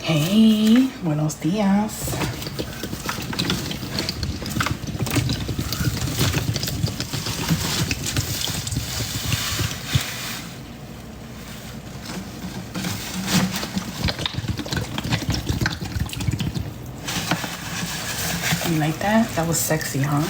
Hey, buenos días. You like that? That was sexy, huh?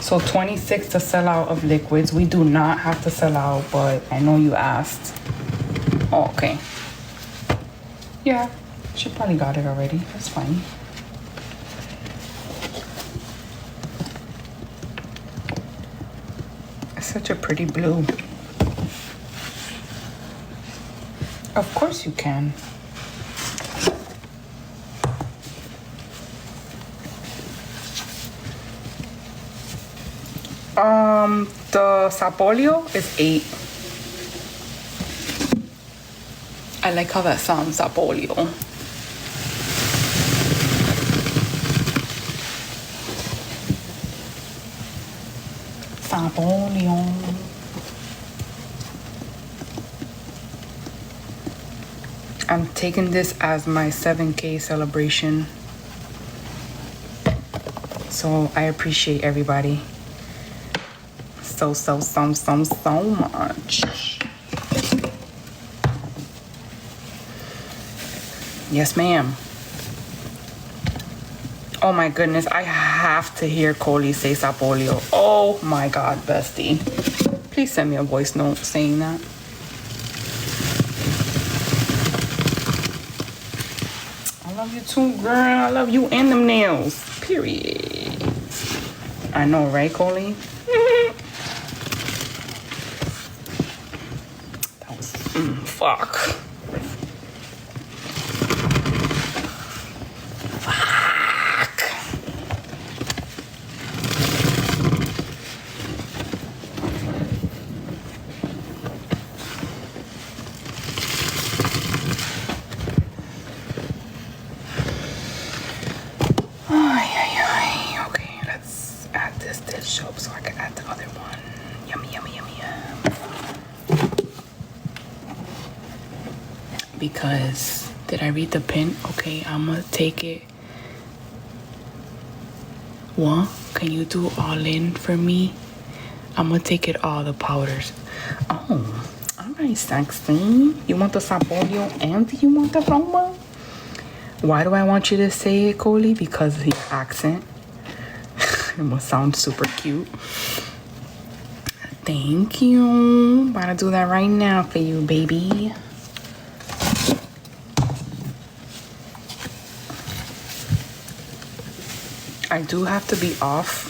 So 26 to sell out of liquids. We do not have to sell out, but I know you asked. Oh, okay. Yeah, she probably got it already. That's fine. It's such a pretty blue. Of course you can. The Sapolio is 8. I like how that sounds, Sapolio. Sapolio. I'm taking this as my 7K celebration. So I appreciate everybody. So much. Yes, ma'am. Oh my goodness, I have to hear Coley say Sapolio. Oh my God, bestie. Please send me a voice note saying that. I love you too, girl. I love you and them nails. Period. I know, right, Coley? Fuck. Okay, let's add this dish up so I can add the other one. Yummy. Because, did I read the pin? Okay, I'm gonna take it. What? Can you do all in for me? I'm gonna take it all the powders. Oh, all right, sexy. You want the Sapolio and you want the aroma? Why do I want you to say it, Coley? Because of your accent. It must sound super cute. Thank you. About to do that right now for you, baby. I do have to be off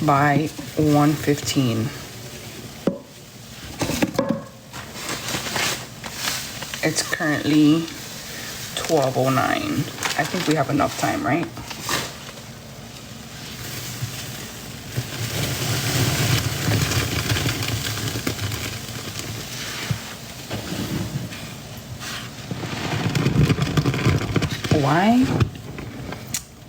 by 1:15. It's currently 12:09. I think we have enough time, right? Why?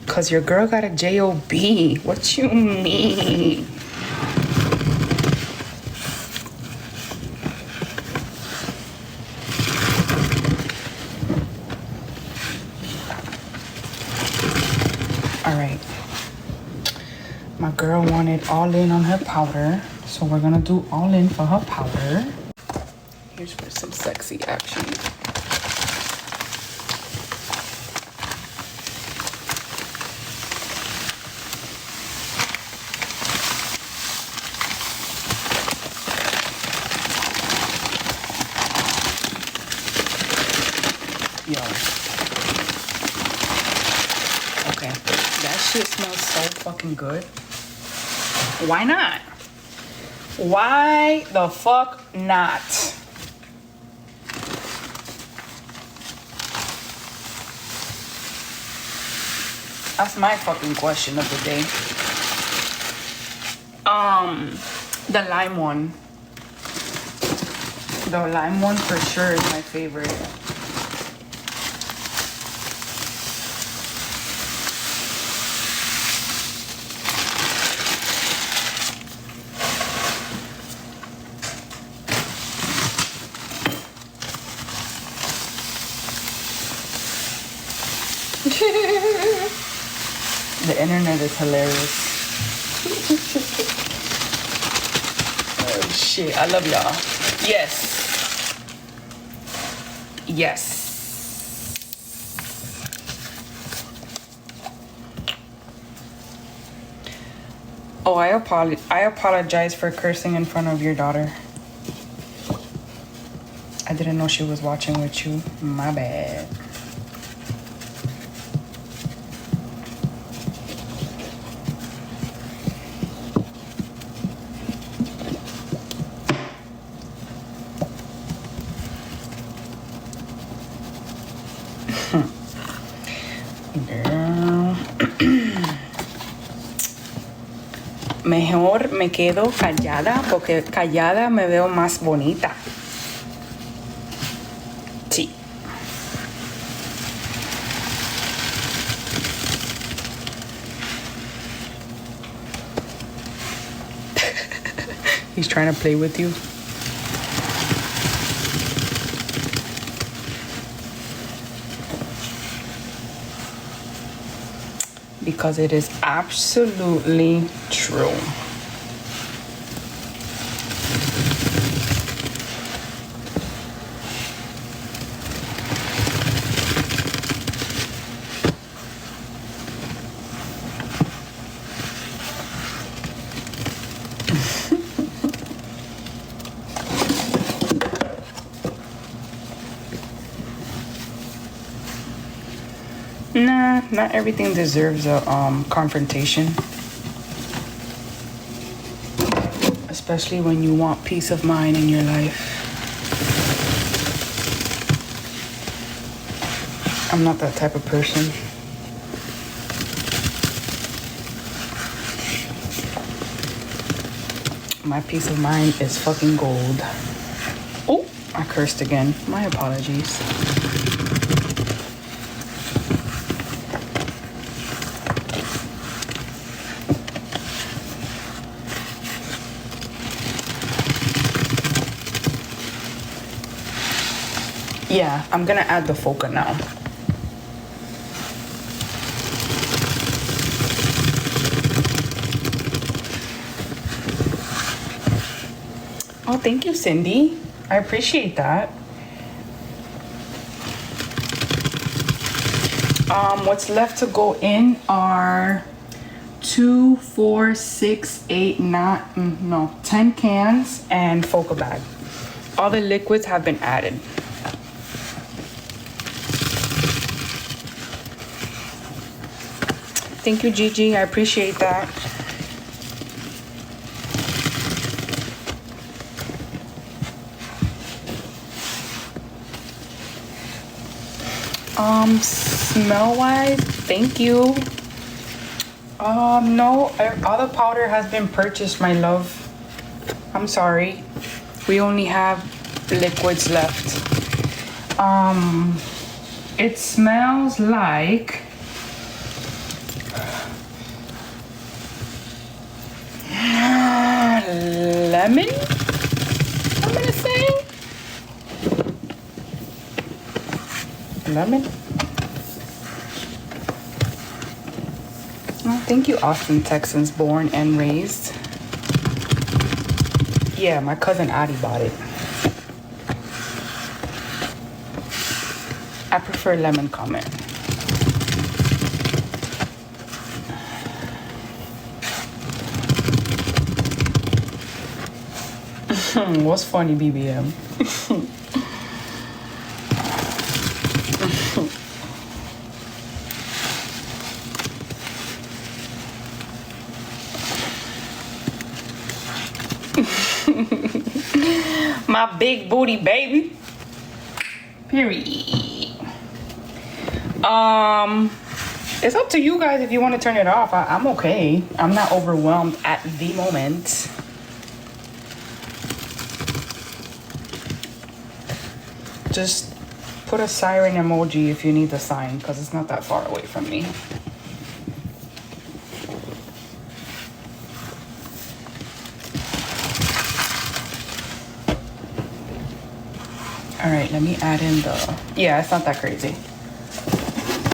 Cause your girl got a J-O-B. What you mean? All right. My girl wanted all in on her powder, so we're gonna do all in for her powder. Here's for some sexy action. Yo. Okay. That shit smells so fucking good. Why not? Why the fuck not? That's my fucking question of the day. The lime one. The lime one for sure is my favorite. The internet is hilarious. Oh shit, I love y'all. Yes. Yes. Oh, I apologize for cursing in front of your daughter. I didn't know she was watching with you. My bad. Mejor me quedo callada porque callada me veo más bonita. Sí. He's trying to play with you. Because it is absolutely true. Nah, not everything deserves a confrontation. Especially when you want peace of mind in your life. I'm not that type of person. My peace of mind is fucking gold. Oh, I cursed again. My apologies. Yeah, I'm gonna add the foca now. Oh, thank you, Cindy. I appreciate that. What's left to go in are 2, 4, 6, 8, 10 cans and foca bag. All the liquids have been added. Thank you, Gigi. I appreciate that. Smell-wise, thank you. No, all the powder has been purchased, my love. I'm sorry. We only have liquids left. It smells like lemon, I'm gonna say. Lemon. Oh, thank you, Austin, Texans, born and raised. Yeah, my cousin Addie bought it. I prefer lemon comment. What's funny, BBM? My big booty baby. Period. It's up to you guys if you want to turn it off. I'm okay. I'm not overwhelmed at the moment. Just put a siren emoji if you need the sign, because it's not that far away from me. All right, let me add in the, yeah, it's not that crazy.